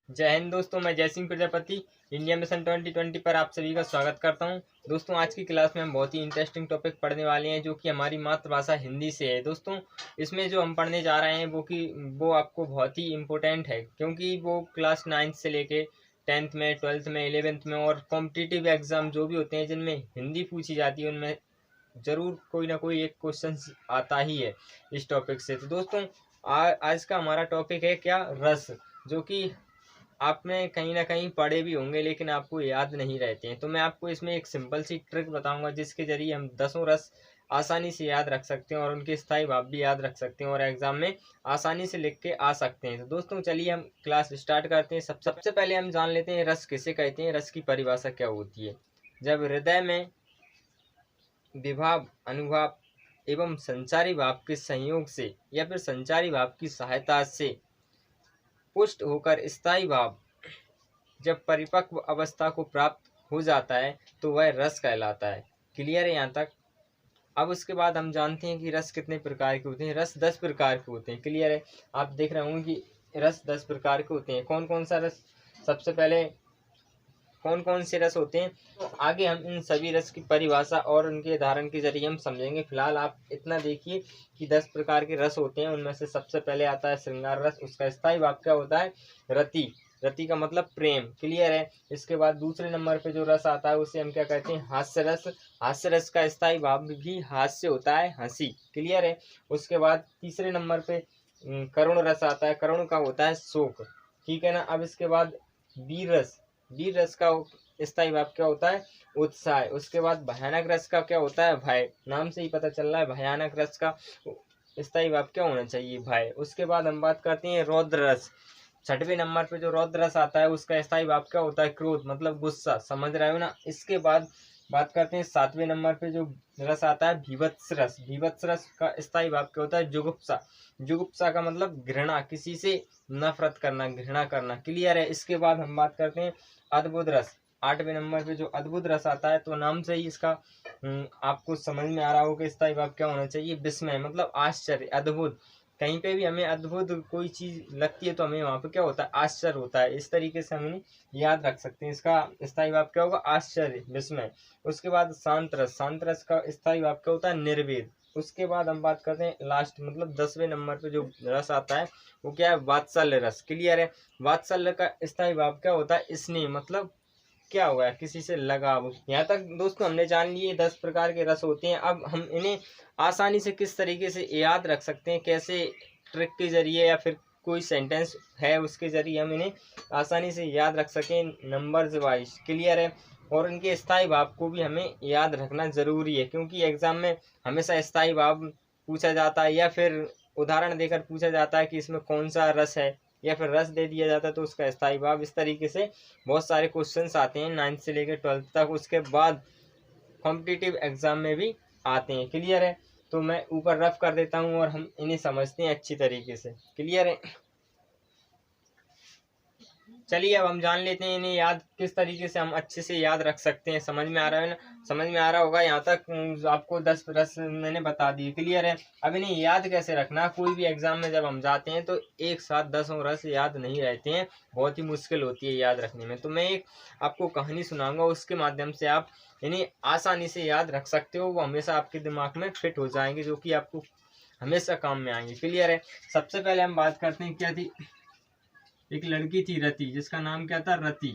जय हिंद दोस्तों, मैं जय सिंह प्रजापति इंडिया मिशन 2020 पर आप सभी का स्वागत करता हूं। दोस्तों, आज की क्लास में हम बहुत ही इंटरेस्टिंग टॉपिक पढ़ने वाले हैं जो कि हमारी मातृभाषा हिंदी से है। दोस्तों, इसमें जो हम पढ़ने जा रहे हैं वो आपको बहुत ही इम्पोर्टेंट है, क्योंकि वो क्लास 9th से लेके 10th में, 12th में, 11th में और कॉम्पिटिटिव एग्जाम जो भी होते हैं जिनमें हिंदी पूछी जाती है उनमें जरूर कोई ना कोई एक क्वेश्चन आता ही है इस टॉपिक से। तो दोस्तों, आज का हमारा टॉपिक है क्या, रस, जो कि आपने कहीं ना कहीं पढ़े भी होंगे लेकिन आपको याद नहीं रहते हैं। तो मैं आपको इसमें एक सिंपल सी ट्रिक बताऊंगा जिसके जरिए हम 10 रस आसानी से याद रख सकते हैं और उनके स्थायी भाव भी याद रख सकते हैं और एग्जाम में आसानी से लिख के आ सकते हैं। तो दोस्तों, चलिए हम क्लास स्टार्ट करते हैं। सबसे पहले हम जान लेते हैं रस किसे कहते हैं, रस की परिभाषा क्या होती है। जब हृदय में विभाव, अनुभाव एवं संचारी भाव के संयोग से या फिर संचारी भाव की सहायता से पुष्ट होकर स्थायी भाव जब परिपक्व अवस्था को प्राप्त हो जाता है तो वह रस कहलाता है। क्लियर है यहाँ तक? अब उसके बाद हम जानते हैं कि रस कितने प्रकार के होते हैं। रस 10 प्रकार के होते हैं। क्लियर है? आप देख रहे होंगे कि रस 10 प्रकार के होते हैं। कौन कौन सा रस, सबसे पहले कौन कौन से रस होते हैं, तो आगे हम इन सभी रस की परिभाषा और उनके उदाहरण के जरिए हम समझेंगे। फिलहाल आप इतना देखिए कि 10 प्रकार के रस होते हैं। उनमें से सबसे पहले आता है श्रृंगार रस। उसका स्थायी भाव क्या होता है? रति। रति का मतलब प्रेम। क्लियर है? इसके बाद दूसरे नंबर पे जो रस आता है उसे हम क्या कहते हैं? हास्य रस। हास्य रस का स्थायी भाव भी हास्य होता है, हंसी। क्लियर है? उसके बाद तीसरे नंबर पे करुण रस आता है। करुण का होता है शोक। ठीक है ना? अब इसके बाद वीर रस। वीर रस का स्थायी भाव क्या होता है? उत्साह। उसके बाद भयानक रस का क्या होता है? भय। नाम से ही पता चल रहा है भयानक रस का स्थायी भाव क्या होना चाहिए? भय। उसके बाद हम बात करते हैं रौद्र रस। छठवें नंबर पे जो रौद्र रस आता है उसका स्थायी भाव क्या होता है? क्रोध, मतलब गुस्सा। समझ रहे हो ना? इसके बाद बात करते हैं 7वें नंबर पे जो रस आता है भीभत्स रस। भीभत्स रस का स्थायी भाव क्या होता है? जुगुप्सा। जुगुप्सा का मतलब घृणा, किसी से नफरत करना, घृणा करना। क्लियर है? इसके बाद हम बात करते हैं अद्भुत रस। 8वें नंबर पे जो अद्भुत रस आता है तो नाम से ही इसका आपको समझ में आ रहा होगा स्थायी भाव क्या होना चाहिए? विस्मय, मतलब आश्चर्य, अद्भुत। कहीं पे भी हमें अद्भुत कोई चीज लगती है तो हमें वहां पे क्या होता है? आश्चर्य होता है। इस तरीके से हम याद रख सकते हैं। इसका स्थायी भाव क्या होगा? आश्चर्य, विस्मय। उसके बाद शांत रस। शांत रस का स्थायी भाव क्या होता है? निर्वेद। उसके बाद हम बात करते हैं लास्ट, मतलब 10वें नंबर पे जो रस आता है वो क्या है? वात्सल्य रस। क्लियर है? वात्सल्य का स्थायी भाव क्या होता है? स्नेह, मतलब क्या हुआ है? किसी से लगाव। यहाँ तक दोस्तों हमने जान लिए 10 प्रकार के रस होते हैं। अब हम इन्हें आसानी से किस तरीके से याद रख सकते हैं, कैसे ट्रिक के जरिए या फिर कोई सेंटेंस है उसके जरिए हम इन्हें आसानी से याद रख सकें नंबर्स वाइज। क्लियर है? और इनके स्थायी भाव को भी हमें याद रखना जरूरी है, क्योंकि एग्जाम में हमेशा स्थायी भाव पूछा जाता है या फिर उदाहरण देकर पूछा जाता है कि इसमें कौन सा रस है, या फिर रस दे दिया जाता है तो उसका स्थायी भाव। इस तरीके से बहुत सारे क्वेश्चंस आते हैं 9th से लेकर 12th तक। उसके बाद कॉम्पिटिटिव एग्जाम में भी आते हैं। क्लियर है? तो मैं ऊपर रफ कर देता हूँ और हम इन्हें समझते हैं अच्छी तरीके से। क्लियर है? चलिए अब हम जान लेते हैं इन्हें याद किस तरीके से हम अच्छे से याद रख सकते हैं। समझ में आ रहा है ना? समझ में आ रहा होगा यहाँ तक। आपको 10 प्रश्न मैंने बता दिए। क्लियर है? अब इन्हें याद कैसे रखना, कोई भी एग्जाम में जब हम जाते हैं तो एक साथ 10 रस याद नहीं रहते हैं, बहुत ही मुश्किल होती है याद रखने में। तो मैं एक आपको कहानी सुनाऊंगा, उसके माध्यम से आप इन्हें आसानी से याद रख सकते हो। वो हमेशा आपके दिमाग में फिट हो जाएंगे, जो कि आपको हमेशा काम में आएंगे। क्लियर है? सबसे पहले हम बात करते हैं क्या थी। एक लड़की थी रति, जिसका नाम क्या था? रति।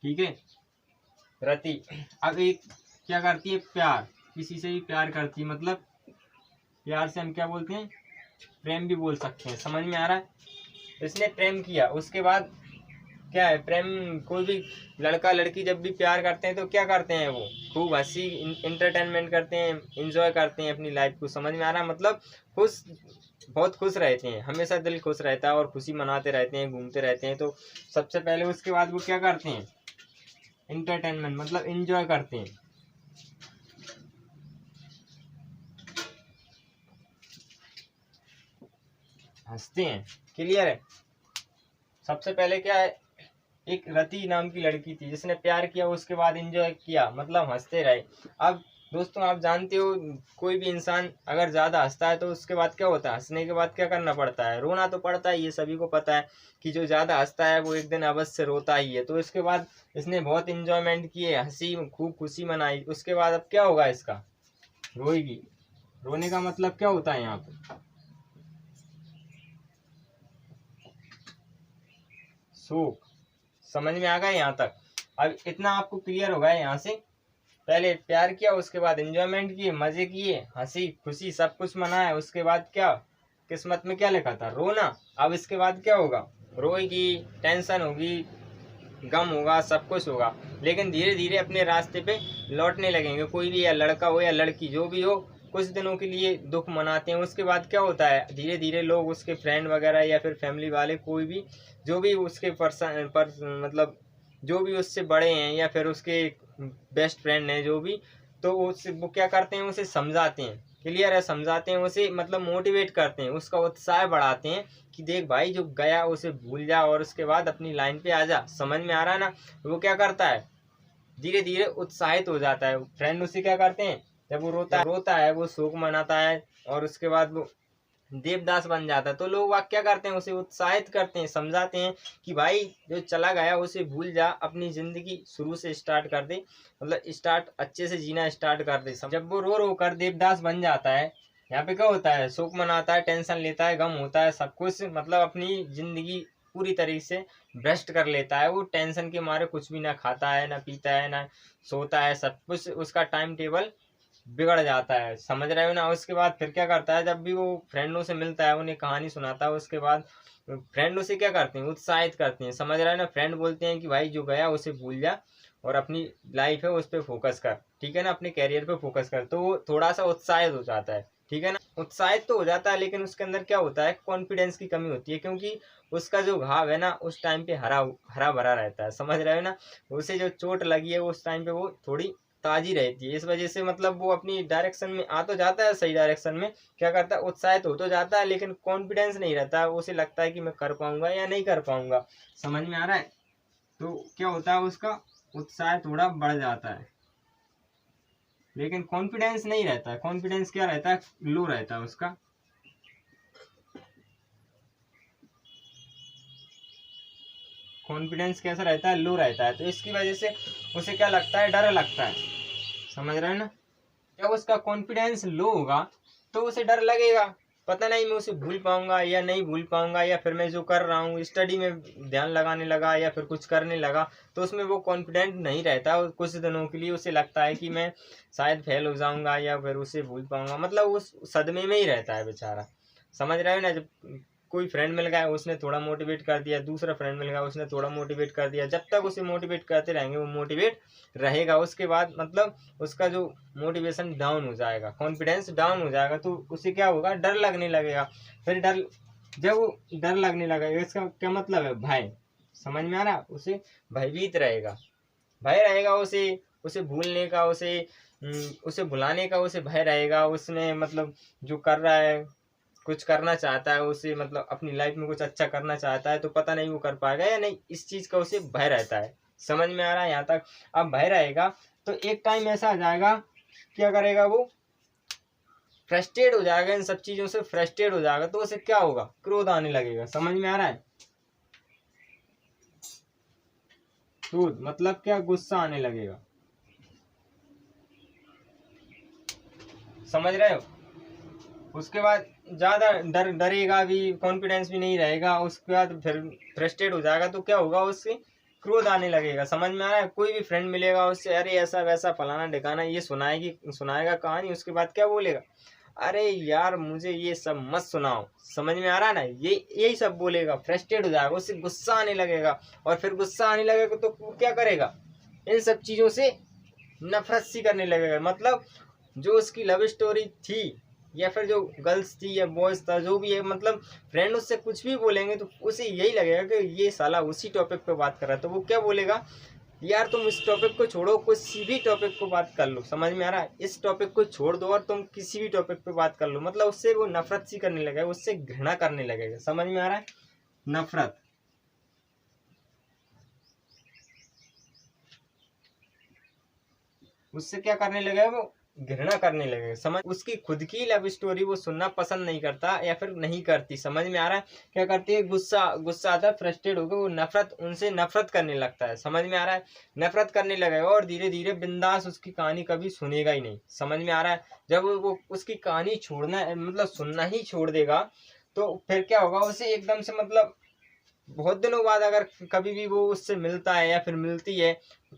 ठीक है? रति। अब एक क्या करती है? प्यार, किसी से भी प्यार करती है, मतलब प्यार से हम क्या बोलते हैं? प्रेम भी बोल सकते हैं। समझ में आ रहा है? इसने प्रेम किया। उसके बाद क्या है? प्रेम, कोई भी लड़का लड़की जब भी प्यार करते हैं तो क्या करते हैं? वो खूब हंसी इंटरटेनमेंट करते हैं, इंजॉय करते हैं अपनी लाइफ को। समझ में आ रहा है? मतलब खुश, बहुत खुश रहते हैं, हमेशा दिल खुश रहता है और खुशी मनाते रहते हैं, घूमते रहते हैं। तो सबसे पहले उसके बाद वो क्या करते हैं? इंटरटेनमेंट, मतलब इंजॉय करते हैं, हंसते हैं। क्लियर है? सबसे पहले क्या है? एक रति नाम की लड़की थी जिसने प्यार किया, उसके बाद एंजॉय किया, मतलब हंसते रहे। अब दोस्तों आप जानते हो, कोई भी इंसान अगर ज़्यादा हंसता है तो उसके बाद क्या होता है, हंसने के बाद क्या करना पड़ता है, रोना तो पड़ता है। ये सभी को पता है कि जो ज़्यादा हंसता है वो एक दिन अवश्य रोता ही है। तो इसके बाद इसने बहुत इंजॉयमेंट किए, हंसी, खूब खुशी मनाई। उसके बाद अब क्या होगा, इसका रोएगी। रोने का मतलब क्या होता है यहाँ पे, शोक। समझ में आ गया यहाँ तक? अब इतना आपको क्लियर होगा यहाँ से। पहले प्यार किया, उसके बाद एंजॉयमेंट किए, मजे किए, हंसी खुशी सब कुछ मनाया। उसके बाद क्या, किस्मत में क्या लिखा था, रोना। अब इसके बाद क्या होगा, रोएगी, टेंशन होगी, गम होगा, सब कुछ होगा। लेकिन धीरे धीरे अपने रास्ते पे लौटने लगेंगे। कोई भी, या लड़का हो या लड़की, जो भी हो, कुछ दिनों के लिए दुख मनाते हैं। उसके बाद क्या होता है, धीरे धीरे लोग, उसके फ्रेंड वगैरह या फिर फैमिली वाले, कोई भी जो भी उसके मतलब जो भी उससे बड़े हैं या फिर उसके बेस्ट फ्रेंड हैं जो भी, तो उससे वो क्या करते हैं, उसे समझाते हैं। क्लियर है, समझाते हैं उसे, मतलब मोटिवेट करते हैं, उसका उत्साह बढ़ाते हैं कि देख भाई, जो गया उसे भूल जा और उसके बाद अपनी लाइन पे आ जा। समझ में आ रहा है ना? वो क्या करता है, धीरे धीरे उत्साहित हो जाता है। फ्रेंड उसे क्या करते हैं, जब वो रोता है, वो शोक मनाता है और उसके बाद वो देवदास बन जाता है, तो लोग वाक क्या करते हैं, उसे उत्साहित करते हैं, समझाते हैं कि भाई जो चला गया उसे भूल जा, अपनी जिंदगी शुरू से स्टार्ट कर दे, मतलब स्टार्ट अच्छे से जीना स्टार्ट कर दे। जब वो रो रो कर देवदास बन जाता है, यहाँ पे क्या होता है, शोक मनाता है, टेंशन लेता है, गम होता है, सब कुछ, मतलब अपनी जिंदगी पूरी तरीके से भ्रष्ट कर लेता है। वो टेंशन के मारे कुछ भी ना खाता है, ना पीता है, ना सोता है, सब कुछ उसका टाइम टेबल बिगड़ जाता है। समझ रहे हो ना? उसके बाद फिर क्या करता है, जब भी वो फ्रेंडों से मिलता है, उन्हें कहानी सुनाता है, उसके बाद फ्रेंड उसे क्या करते हैं, उत्साहित करते हैं। समझ रहे हो ना? फ्रेंड बोलते हैं कि भाई जो गया उसे भूल जा और अपनी लाइफ है उस पर फोकस कर, ठीक है ना, अपने कैरियर पे फोकस कर। तो वो थोड़ा सा उत्साहित हो जाता है, ठीक है ना, उत्साहित तो हो जाता है, लेकिन उसके अंदर क्या होता है, कॉन्फिडेंस की कमी होती है, क्योंकि उसका जो घाव है ना उस टाइम पे हरा हरा भरा रहता है। समझ रहे हो ना? उसे जो चोट लगी है उस टाइम पे वो थोड़ी ताजी रहती है। इस वजह से मतलब वो अपनी डायरेक्शन में आ तो जाता है, सही डायरेक्शन में, क्या करता है, उत्साहित हो तो जाता है, लेकिन कॉन्फिडेंस नहीं रहता। उसे लगता है कि मैं कर पाऊंगा या नहीं कर पाऊंगा। समझ में आ रहा है? तो क्या होता है, उसका उत्साह थोड़ा बढ़ जाता है, लेकिन कॉन्फिडेंस नहीं रहता है। कॉन्फिडेंस क्या रहता है, लो रहता है उसका। कॉन्फिडेंस कैसा रहता है, लो रहता है। तो इसकी वजह से उसे क्या लगता है, डर लगता है। समझ रहे हैं ना? जब उसका कॉन्फिडेंस लो होगा तो उसे डर लगेगा, पता नहीं मैं उसे भूल पाऊंगा या नहीं भूल पाऊंगा, या फिर मैं जो कर रहा हूँ स्टडी में ध्यान लगाने लगा या फिर कुछ करने लगा तो उसमें वो कॉन्फिडेंट नहीं रहता। कुछ दिनों के लिए उसे लगता है कि मैं शायद फेल हो जाऊंगा या फिर उसे भूल पाऊंगा, मतलब उस सदमे में ही रहता है बेचारा। समझ रहे हो ना? जब कोई फ्रेंड मिल गया, उसने थोड़ा मोटिवेट कर दिया, दूसरा फ्रेंड मिल गया, उसने थोड़ा मोटिवेट कर दिया, जब तक उसे मोटिवेट करते रहेंगे वो मोटिवेट रहेगा। उसके बाद मतलब उसका जो मोटिवेशन डाउन हो जाएगा, कॉन्फिडेंस डाउन हो जाएगा, तो उसे क्या होगा, डर लगने लगेगा। फिर डर, जब वो डर लगने लगेगा, इसका क्या मतलब है, भय। समझ में आ रहा? उसे भयभीत रहेगा, भय रहेगा उसे, उसे भूलने का, उसे भुलाने का उसे भय रहेगा। उसमें मतलब जो कर रहा है, कुछ करना चाहता है, उसे मतलब अपनी लाइफ में कुछ अच्छा करना चाहता है, तो पता नहीं वो कर पाएगा या नहीं, इस चीज का उसे भय रहता है। समझ में आ रहा है यहाँ तक? अब भय रहेगा तो एक टाइम ऐसा आ जाएगा, क्या करेगा वो, फ्रस्ट्रेट हो जाएगा, इन सब चीजों से फ्रस्ट्रेट हो जाएगा, तो उसे क्या होगा, क्रोध आने लगेगा। समझ में आ रहा है? क्रोध मतलब क्या, गुस्सा आने लगेगा। समझ रहे हो? उसके बाद ज्यादा डरेगा भी, कॉन्फिडेंस भी नहीं रहेगा। उसके बाद फिर फ्रस्ट्रेट हो जाएगा, तो क्या होगा, उससे क्रोध आने लगेगा। समझ में आ रहा है? कोई भी फ्रेंड मिलेगा उससे, अरे ऐसा वैसा फलाना ढिकाना, ये सुनाएगा कहानी, उसके बाद क्या बोलेगा, अरे यार मुझे ये सब मत सुनाओ। समझ में आ रहा है ना? ये यही सब बोलेगा, फ्रस्ट्रेट हो जाएगा, उससे गुस्सा आने लगेगा। और फिर गुस्सा आने लगेगा तो वो क्या करेगा, इन सब चीजों से नफरत सी करने लगेगा। मतलब जो उसकी लव स्टोरी थी या फिर जो गर्ल्स थी या बॉयज था, जो भी है, मतलब फ्रेंड उससे कुछ भी बोलेंगे तो उसे यही लगेगा कि ये साला उसी टॉपिक पे बात कर रहा है। तो वो क्या बोलेगा, यार तुम इस टॉपिक को छोड़ो, किसी भी टॉपिक को बात कर लो। समझ में आ रहा है? इस टॉपिक को छोड़ दो और तुम किसी भी टॉपिक पे बात कर लो। मतलब उससे वो नफरत सी करने लगेगा, उससे घृणा करने लगेगा। समझ में आ रहा है? नफरत, उससे क्या करने लगेगा वो, घृणा करने लगेगा। समझ, उसकी खुद की लव स्टोरी वो सुनना पसंद नहीं करता या फिर नहीं करती। समझ में आ रहा है? क्या करती है, गुस्सा गुस्सा आता है, फ्रस्ट्रेट होकर वो नफरत, उनसे नफरत करने लगता है। समझ में आ रहा है? नफरत करने लगेगा और धीरे धीरे बिंदास उसकी कहानी कभी सुनेगा ही नहीं। समझ में आ रहा है? जब वो उसकी कहानी छोड़ना मतलब सुनना ही छोड़ देगा तो फिर क्या होगा, उसे एकदम से मतलब बहुत दिनों बाद अगर कभी भी वो उससे मिलता है या फिर मिलती है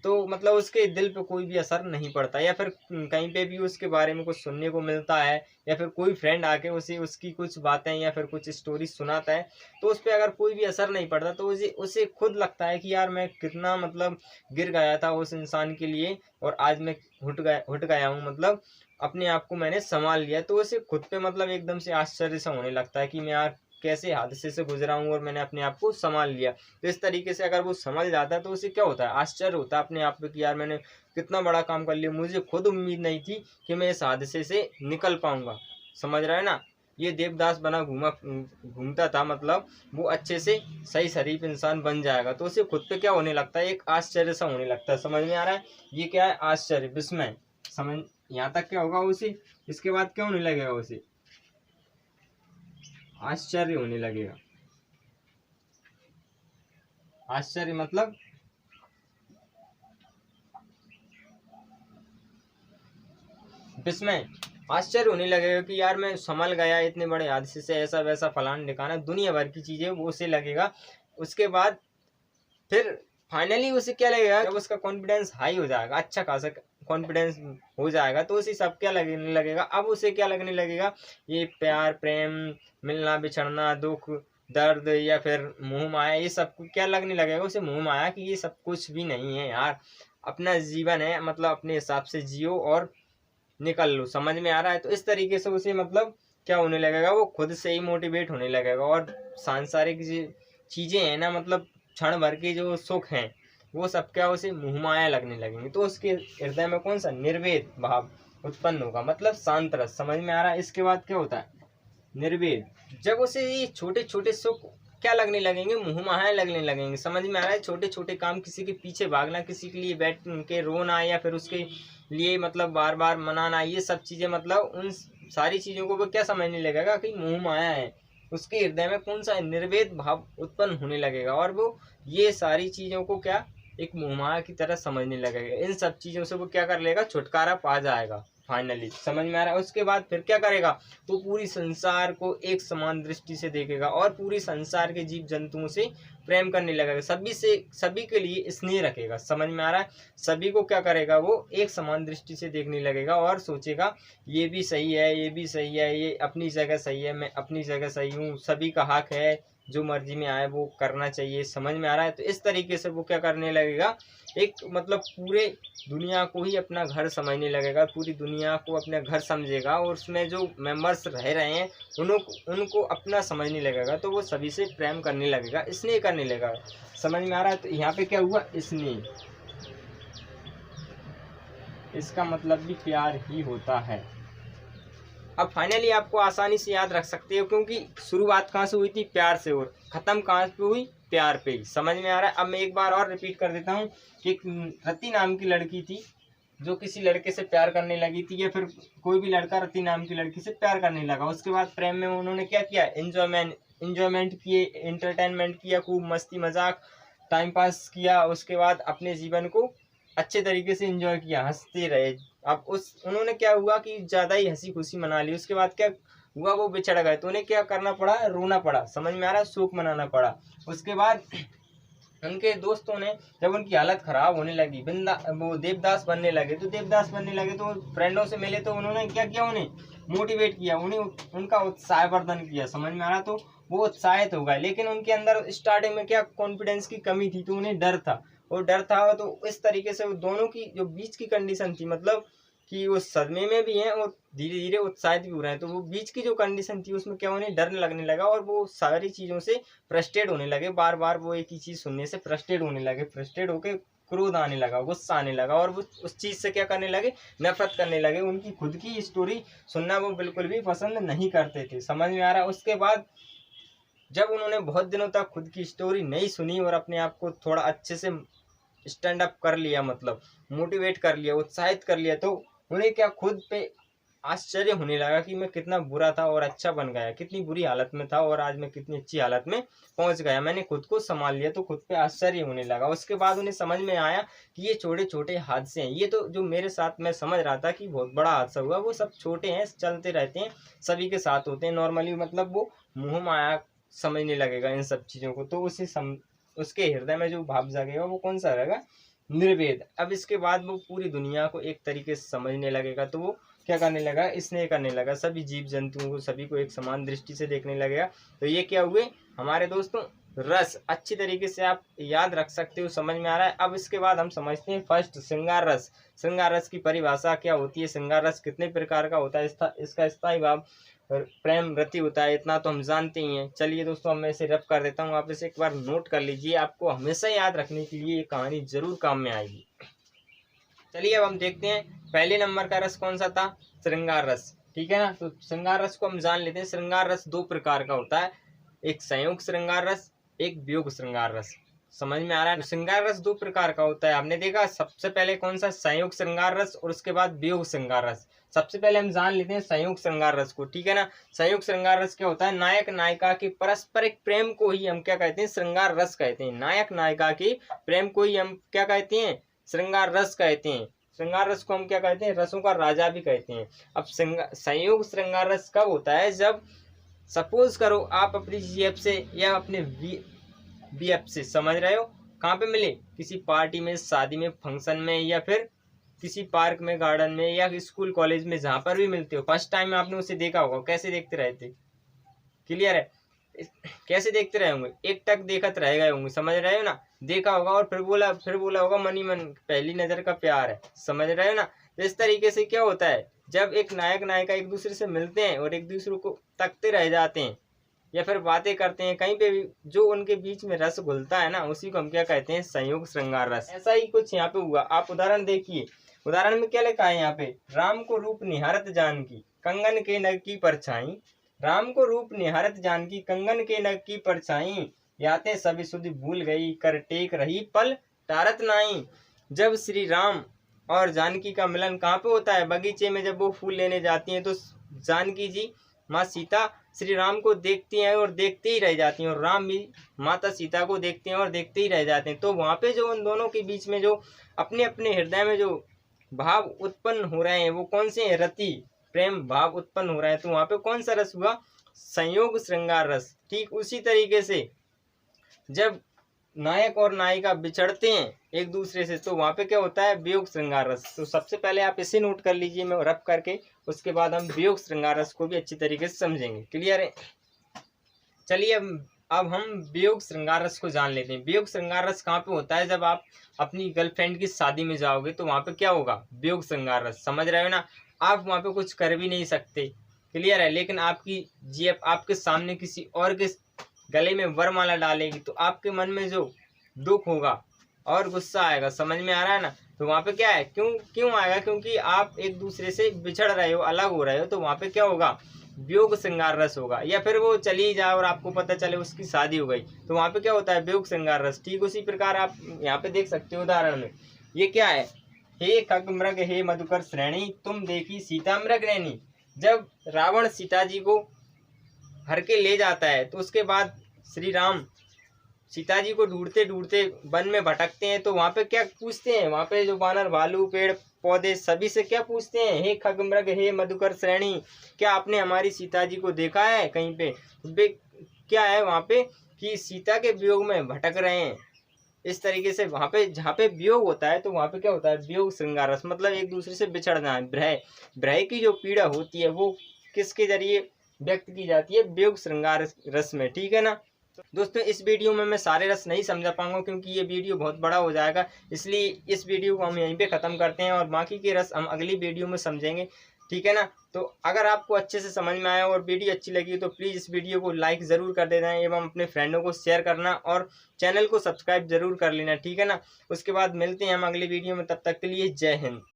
तो मतलब उसके दिल पे कोई भी असर नहीं पड़ता, या फिर कहीं पे भी उसके बारे में कुछ सुनने को मिलता है या फिर कोई फ्रेंड आके उसे उसकी कुछ बातें या फिर कुछ स्टोरी सुनाता है तो उस पर अगर कोई भी असर नहीं पड़ता तो उसे उसे खुद लगता है कि यार मैं कितना मतलब गिर गया था उस इंसान के लिए और आज मैं उठ गया हूँ, मतलब अपने आप को मैंने संभाल लिया। तो उसे खुद पे मतलब एकदम से आश्चर्य सा होने लगता है कि मैं यार कैसे हादसे से गुजरा हूँ और मैंने अपने आप को संभाल लिया। तो इस तरीके से अगर वो संभल जाता है तो उसे क्या होता है, आश्चर्य होता है अपने आप पे कि यार मैंने कितना बड़ा काम कर लिया, मुझे खुद उम्मीद नहीं थी कि मैं इस हादसे से निकल पाऊंगा। समझ रहे हैं ना? ये देवदास बना घूमता था, मतलब वो अच्छे से सही शरीफ इंसान बन जाएगा तो उसे खुद पे क्या होने लगता है, एक आश्चर्य सा होने लगता है। समझ में आ रहा है? ये क्या है, आश्चर्य, विस्मय। समझ, यहाँ तक क्या होगा उसे, इसके बाद क्या होने लगेगा, उसे आश्चर्य होने लगेगा। आश्चर्य मतलब विस्मय, आश्चर्य होने लगेगा कि यार मैं संभल गया इतने बड़े हादसे से, ऐसा वैसा फलाना ढिकाना दुनिया भर की चीजें वो उसे लगेगा। उसके बाद फिर फाइनली उसे क्या लगेगा, जब उसका कॉन्फिडेंस हाई हो जाएगा, अच्छा खासा कॉन्फिडेंस हो जाएगा तो उसे सब क्या लगने लगेगा, अब उसे क्या लगने लगेगा, ये प्यार प्रेम, मिलना बिछड़ना, दुख दर्द या फिर मोह माया, ये सब क्या लगने लगेगा उसे, मोह माया, कि ये सब कुछ भी नहीं है यार, अपना जीवन है, मतलब अपने हिसाब से जियो और निकल लो। समझ में आ रहा है? तो इस तरीके से उसे मतलब क्या होने लगेगा, वो खुद से ही मोटिवेट होने लगेगा और सांसारिक चीजें हैं ना, मतलब क्षण भर के जो सुख हैं वो सब क्या उसे मुहमाया लगने लगेंगे। तो उसके हृदय में कौन सा निर्वेद भाव उत्पन्न होगा, मतलब शांत रस। समझ में आ रहा है? इसके बाद क्या होता है, निर्वेद। जब उसे ये छोटे छोटे सुख क्या लगने लगेंगे, मुहमाया लगने लगेंगे। समझ में आ रहा है? छोटे छोटे काम, किसी के पीछे भागना, किसी के लिए बैठ के रोना या फिर उसके लिए मतलब बार बार मनाना, ये सब चीजें मतलब उन सारी चीजों को वो क्या समझने लगेगा कि मोह माया है। उसके हृदय में कौन सा निर्वेद भाव उत्पन्न होने लगेगा और वो ये सारी चीजों को क्या एक मोह माया की तरह समझने लगेगा। इन सब चीजों से वो क्या कर लेगा, छुटकारा पा जाएगा फाइनली। समझ में आ रहा है? उसके बाद फिर क्या करेगा, वो पूरी संसार को एक समान दृष्टि से देखेगा और पूरी संसार के जीव जंतुओं से प्रेम करने लगेगा, सभी के लिए स्नेह रखेगा। समझ में आ रहा है? सभी को क्या करेगा, वो एक समान दृष्टि से देखने लगेगा और सोचेगा ये भी सही है, ये भी सही है, ये अपनी जगह सही है, मैं अपनी जगह सही हूँ, सभी का हक है, जो मर्जी में आए वो करना चाहिए। समझ में आ रहा है? तो इस तरीके से वो क्या करने लगेगा, एक मतलब पूरे दुनिया को ही अपना घर समझने लगेगा, पूरी दुनिया को अपना घर समझेगा और उसमें जो मेंबर्स रह रहे हैं उनको अपना समझने लगेगा। तो वो सभी से प्रेम करने लगेगा, स्नेह करने लगेगा। समझ में आ रहा है? तो यहाँ पे क्या हुआ, स्नेह, इसका मतलब भी प्यार ही होता है। अब फाइनली आपको आसानी से याद रख सकते हो क्योंकि शुरुआत कहाँ से हुई थी, प्यार से, और खत्म कहाँ पे हुई, प्यार पे ही। समझ में आ रहा है? अब मैं एक बार और रिपीट कर देता हूँ कि एक रति नाम की लड़की थी जो किसी लड़के से प्यार करने लगी थी, या फिर कोई भी लड़का रति नाम की लड़की से प्यार करने लगा। उसके बाद प्रेम में उन्होंने क्या किया, एंजॉयमेंट किए, एंटरटेनमेंट किया, खूब मस्ती मजाक टाइम पास किया। उसके बाद अपने जीवन को अच्छे तरीके से एंजॉय किया, हंसते रहे। अब उन्होंने क्या हुआ कि ज्यादा ही हंसी खुशी मना ली। उसके बाद क्या हुआ, वो बिछड़ गए तो उन्हें क्या करना पड़ा, रोना पड़ा। समझ में आ रहा है? शोक मनाना पड़ा। उसके बाद उनके दोस्तों ने जब उनकी हालत खराब होने लगी, वो देवदास बनने लगे, तो फ्रेंडों से मिले तो उन्होंने क्या किया, उन्हें मोटिवेट किया, उन्हें उनका उत्साहवर्धन किया। समझ में आ रहा? तो वो उत्साहित हो गए, लेकिन उनके अंदर स्टार्टिंग में क्या कॉन्फिडेंस की कमी थी, तो उन्हें डर था, और डर था तो इस तरीके से दोनों की जो बीच की कंडीशन थी, मतलब कि वो सदमे में भी हैं और धीरे धीरे उत्साहित भी हो रहे हैं, तो वो बीच की जो कंडीशन थी उसमें क्या उन्हें डर लगने लगा और वो सारी चीज़ों से फ्रस्ट्रेट होने लगे। बार बार वो एक ही चीज़ सुनने से फ्रस्ट्रेट होने लगे, फ्रस्ट्रेट होकर क्रोध आने लगा, गुस्सा आने लगा, और वो उस चीज़ से क्या करने लगे, नफरत करने लगे। उनकी खुद की स्टोरी सुनना वो बिल्कुल भी पसंद नहीं करते थे। समझ में आ रहा है? उसके बाद जब उन्होंने बहुत दिनों तक खुद की स्टोरी नहीं सुनी और अपने आप को थोड़ा अच्छे से स्टैंड अप कर लिया, मतलब मोटिवेट कर लिया, उत्साहित कर लिया, तो उन्हें क्या खुद पे आश्चर्य होने लगा कि मैं कितना बुरा था और अच्छा बन गया, कितनी बुरी हालत में था और आज मैं कितनी अच्छी हालत में पहुंच गया, मैंने खुद को संभाल लिया। तो खुद पे आश्चर्य होने लगा। उसके बाद उन्हें समझ में आया कि ये छोटे छोटे हादसे हैं, ये तो जो मेरे साथ मैं समझ रहा था कि बहुत बड़ा हादसा हुआ, वो सब छोटे हैं, चलते रहते हैं, सभी के साथ होते हैं नॉर्मली। मतलब वो मोह माया समझने लगेगा इन सब चीज़ों को। तो उसके हृदय में जो भाव जागेगा वो कौन सा रहेगा? निर्वेद। अब इसके बाद वो पूरी दुनिया को एक तरीके से समझने लगेगा। तो वो क्या करने लगा? स्नेह करने लगा, सभी जीव जंतुओं को, सभी को एक समान दृष्टि से देखने लगेगा। तो ये क्या हुए हमारे दोस्तों? रस। अच्छी तरीके से आप याद रख सकते हो, समझ में आ रहा है। अब इसके बाद हम समझते हैं फर्स्ट, श्रृंगार रस। श्रृंगार रस की परिभाषा क्या होती है? श्रृंगार रस कितने प्रकार का होता है? इसका स्थायी भाव प्रेम रति होता है, इतना तो हम जानते ही हैं। चलिए दोस्तों, मैं इसे रब कर देता हूँ, आप इसे एक बार नोट कर लीजिए, आपको हमेशा याद रखने के लिए ये कहानी जरूर काम में आएगी। चलिए अब हम देखते हैं पहले नंबर का रस कौन सा था? श्रृंगार रस। ठीक है ना? तो श्रृंगार रस को हम जान लेते हैं। श्रृंगार रस दो प्रकार का होता है, एक संयोग श्रृंगार रस, एक वियोग श्रृंगार रस। समझ में आ रहा है? तो श्रृंगार रस दो प्रकार का होता है, आपने देखा। सबसे पहले कौन सा? संयोग श्रृंगार रस, और उसके बाद वियोग श्रृंगार रस। सबसे पहले हम जान लेते हैं संयोग श्रृंगार रस को। ठीक है ना? संयोग श्रृंगार रस क्या होता है? नायक नायिका के परस्परिक प्रेम को ही हम क्या कहते हैं? श्रृंगार रस कहते हैं। नायक नायिका के प्रेम को ही हम क्या कहते हैं? श्रृंगार रस कहते हैं। श्रृंगार रस को हम क्या कहते हैं? रसों का राजा भी कहते हैं। अब संयोग श्रृंगार रस कब होता है? जब सपोज करो आप अपनी जीएफ से या अपने बीएफ से, समझ रहे हो, कहाँ पे मिले? किसी पार्टी में, शादी में, फंक्शन में, या फिर किसी पार्क में, गार्डन में, या स्कूल कॉलेज में, जहाँ पर भी मिलते हो। फर्स्ट टाइम आपने उसे देखा होगा, कैसे देखते रहे थे? क्लियर है? कैसे देखते रहे होंगे? एक टक देखते रह गए होंगे, समझ रहे हो ना? देखा होगा और फिर बोला होगा मन ही मन, पहली नजर का प्यार है। समझ रहे हो ना? तो इस तरीके से क्या होता है, जब एक नायक नायिका एक दूसरे से मिलते हैं और एक दूसरे को तकते रह जाते हैं या फिर बातें करते हैं, कहीं पे भी जो उनके बीच में रस घुलता है ना, उसी को हम क्या कहते हैं? संयोग श्रृंगार रस। ऐसा ही कुछ यहाँ पे हुआ। आप उदाहरण देखिए, उदाहरण में क्या लिखा है यहाँ पे? राम को रूप निहारत जानकी, कंगन के नग की परछाई। राम को रूप निहारत जानकी, कंगन के नग की परछाई। याते सभी सुधि भूल गई, कर टेक रही पल टारत नाई। जब श्री राम और जानकी का मिलन कहाँ पे होता है? बगीचे में। जब वो फूल लेने जाती हैं तो जानकी जी, माँ सीता, श्री राम को देखती हैं और देखते ही रह जाती हैं, और राम भी माता सीता को देखते हैं और देखते ही रह जाते हैं। तो वहाँ पे जो उन दोनों के बीच में जो अपने अपने हृदय में जो भाव उत्पन्न हो रहे हैं, वो कौन से हैं? रति, प्रेम भाव उत्पन्न हो रहा है। तो वहाँ पे कौन सा रस हुआ? संयोग श्रृंगार रस। ठीक उसी तरीके से जब नायक और नायिका बिछड़ते हैं एक दूसरे से, तो वहाँ पे क्या होता है? वियोग श्रृंगार रस। तो सबसे पहले आप इसे नोट कर लीजिए, मैं रब करके, उसके बाद हम वियोग श्रृंगार रस को भी अच्छी तरीके से समझेंगे। क्लियर है? चलिए अब हम वियोग श्रृंगार रस को जान लेते हैं। वियोग श्रृंगार रस कहाँ पे होता है? जब आप अपनी गर्लफ्रेंड की शादी में जाओगे तो वहाँ पे क्या होगा? वियोग श्रृंगार रस। समझ रहे हो ना? आप वहाँ पे कुछ कर भी नहीं सकते, क्लियर है, लेकिन आपकी जीएफ आपके सामने किसी और के गले में वरमाला डालेगी, तो आपके मन में जो दुख होगा और गुस्सा आएगा। समझ में आ रहा है ना? तो वहाँ पे क्या है? क्यों आएगा? क्योंकि आप एक दूसरे से बिछड़ रहे हो, अलग हो रहे हो। तो वहाँ पे क्या होगा? वियोग श्रृंगार रस होगा। या फिर वो चली जाए और आपको पता चले उसकी शादी हो गई, तो वहाँ पे क्या होता है? वियोग श्रृंगार रस। ठीक उसी प्रकार आप यहाँ पे देख सकते हो उदाहरण में, ये क्या है? हे खग मृग हे मधुकर श्रेणी, तुम देखी सीता मृग नैनी। जब रावण सीता जी को हर के ले जाता है, तो उसके बाद श्री राम सीता जी को ढूंढते ढूंढते वन में भटकते हैं, तो वहाँ पे क्या पूछते हैं? वहाँ पे जो बानर, भालू, पेड़ पौधे सभी से क्या पूछते हैं? हे खग मृग हे मधुकर श्रेणी, क्या आपने हमारी सीता जी को देखा है कहीं पे? क्या है वहाँ पे कि सीता के वियोग में भटक रहे हैं। इस तरीके से वहाँ पे जहाँ पे वियोग होता है, तो वहाँ पे क्या होता है? वियोग श्रृंगार रस, मतलब एक दूसरे से बिछड़ना है। भ्रय की जो पीड़ा होती है वो किसके जरिए व्यक्त की जाती है? वियोग श्रृंगार रस में। ठीक है ना? दोस्तों, इस वीडियो में मैं सारे रस नहीं समझा पाऊंगा क्योंकि ये वीडियो बहुत बड़ा हो जाएगा, इसलिए इस वीडियो को हम यहीं पे ख़त्म करते हैं और बाकी के रस हम अगली वीडियो में समझेंगे। ठीक है ना? तो अगर आपको अच्छे से समझ में आया और वीडियो अच्छी लगी तो प्लीज़ इस वीडियो को लाइक ज़रूर कर देना एवं अपने फ्रेंडों को शेयर करना और चैनल को सब्सक्राइब ज़रूर कर लेना। ठीक है ना? उसके बाद मिलते हैं हम अगली वीडियो में, तब तक के लिए जय हिंद।